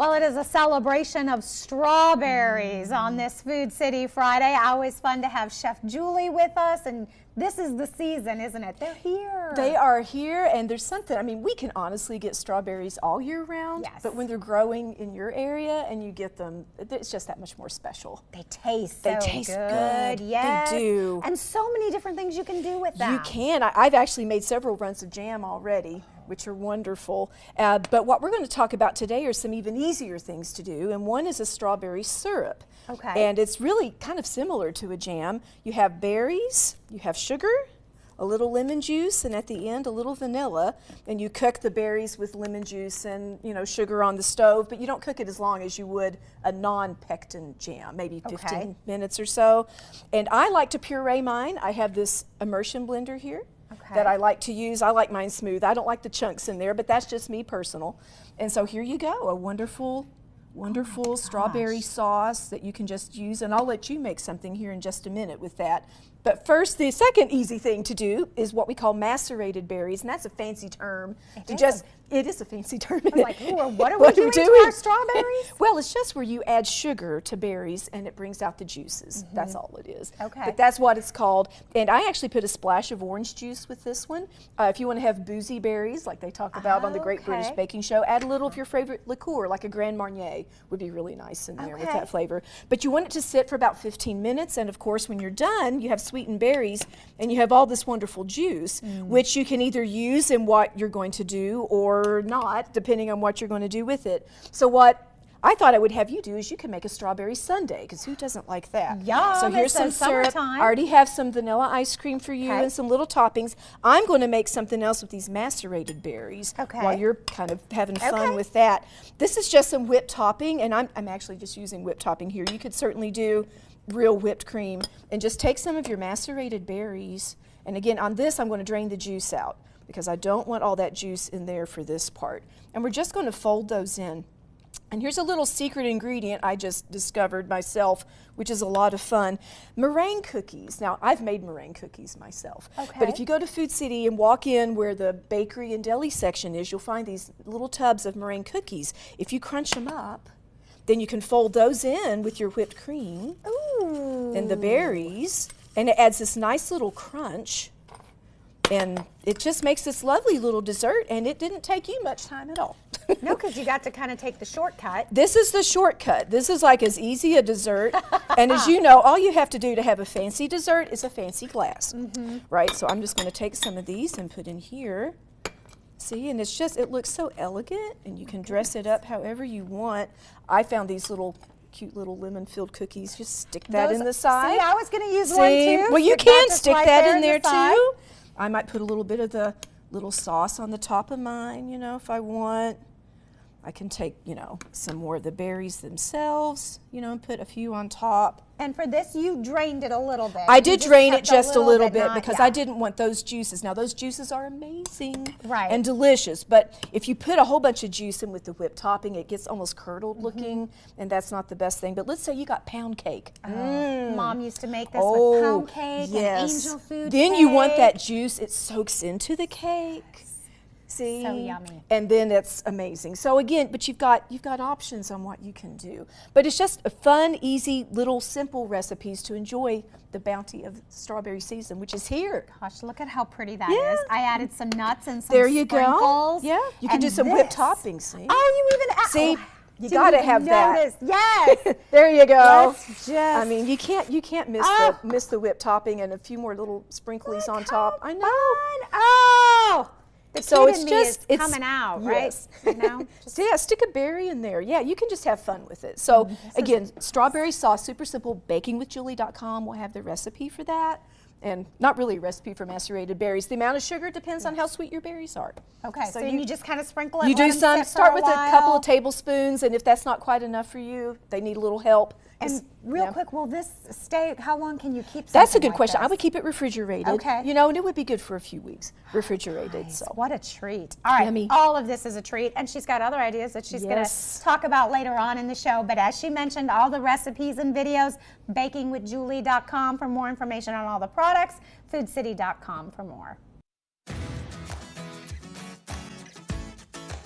Well, it is a celebration of strawberries on this Food City Friday. Always fun to have Chef Julie with us, and this is the season, isn't it? They're here. They are here, and there's something, I mean, we can honestly get strawberries all year round, yes, but when they're growing in your area and you get them, it's just that much more special. They taste They so taste good. Yes. They do. And so many different things you can do with them. You can. I've actually made several runs of jam already, which are wonderful. But what we're going to talk about today are some even easier things to do, and one is a strawberry syrup. Okay. And it's really kind of similar to a jam. You have berries, you have sugar, a little lemon juice, and at the end a little vanilla, and you cook the berries with lemon juice and sugar on the stove, but you don't cook it as long as you would a non-pectin jam, maybe 15 minutes or so. And I like to puree mine. I have this immersion blender here that I like to use. I like mine smooth. I don't like the chunks in there, but that's just me personal. And so here you go, a wonderful strawberry sauce that you can just use, and I'll let you make something here in just a minute with that. But first, the second easy thing to do is what we call macerated berries, and that's a fancy term. It is a fancy term. I was like, ooh, what are we doing to our strawberries? Well, it's just where you add sugar to berries and it brings out the juices. Mm-hmm. That's all it is. Okay. But that's what it's called. And I actually put a splash of orange juice with this one. If you want to have boozy berries, like they talk about on the Great British Baking Show, add a little of your favorite liqueur, like a Grand Marnier would be really nice in there with that flavor. But you want it to sit for about 15 minutes, and of course, when you're done, you have sweetened berries, and you have all this wonderful juice, which you can either use in what you're going to do or not, depending on what you're going to do with it. So what I thought I would have you do is you can make a strawberry sundae, because who doesn't like that? Yum, so here's some syrup. I already have some vanilla ice cream for you and some little toppings. I'm going to make something else with these macerated berries while you're kind of having fun with that. This is just some whipped topping, and I'm actually just using whipped topping here. You could certainly do real whipped cream, and just take some of your macerated berries, and again on this I'm going to drain the juice out because I don't want all that juice in there for this part, and we're just going to fold those in. And here's a little secret ingredient I just discovered myself, which is a lot of fun. Meringue cookies. Now, I've made meringue cookies myself. But if you go to Food City and walk in where the bakery and deli section is, you'll find these little tubs of meringue cookies. If you crunch them up, then you can fold those in with your whipped cream and the berries, and it adds this nice little crunch. And it just makes this lovely little dessert, and it didn't take you much time at all. No, because you got to kind of take the shortcut. This is the shortcut. This is like as easy a dessert. And as you know, all you have to do to have a fancy dessert is a fancy glass, right? So I'm just going to take some of these and put in here. See, and it's just, it looks so elegant, and you can dress it up however you want. I found these little cute little lemon-filled cookies. Just stick that in the side. See, I was going to use one too. Well, you can stick that in there too. I might put a little bit of the little sauce on the top of mine, if I want. I can take, some more of the berries themselves, and put a few on top. And for this, you drained it a little bit. I did drain it just a little bit because I didn't want those juices. Now, those juices are amazing and delicious, but if you put a whole bunch of juice in with the whipped topping, it gets almost curdled looking, and that's not the best thing. But let's say you got pound cake. Mom used to make this with pound cake and angel food Then cake. You want that juice. It soaks into the cake. See? So yummy. And then it's amazing. So again, but you've got options on what you can do. But it's just a fun, easy, little simple recipes to enjoy the bounty of strawberry season, which is here. Gosh, look at how pretty that is. I added some nuts and some There you sprinkles. go. Yeah, you can do some whipped toppings. See? Oh, you even added. See? You gotta have that. Yes. There you go. I mean, you can't miss the whipped topping and a few more little sprinklies on top. I know. Oh. The so kid it's in me just is coming out, right? So yeah, stick a berry in there. Yeah, you can just have fun with it. So again, strawberry sauce, super simple. Bakingwithjulie.com will have the recipe for that. And not really a recipe for macerated berries. The amount of sugar depends on how sweet your berries are. Okay, so you just kind of sprinkle it. You do some. Start with a couple of tablespoons, and if that's not quite enough for you, they need a little help. And real quick, will this stay? How long can you keep? That's a good question. I would keep it refrigerated. Okay. And it would be good for a few weeks refrigerated. Nice. So what a treat! All right, yummy. All of this is a treat, and she's got other ideas that she's going to talk about later on in the show. But as she mentioned, all the recipes and videos, bakingwithjulie.com for more information on all the products, foodcity.com for more.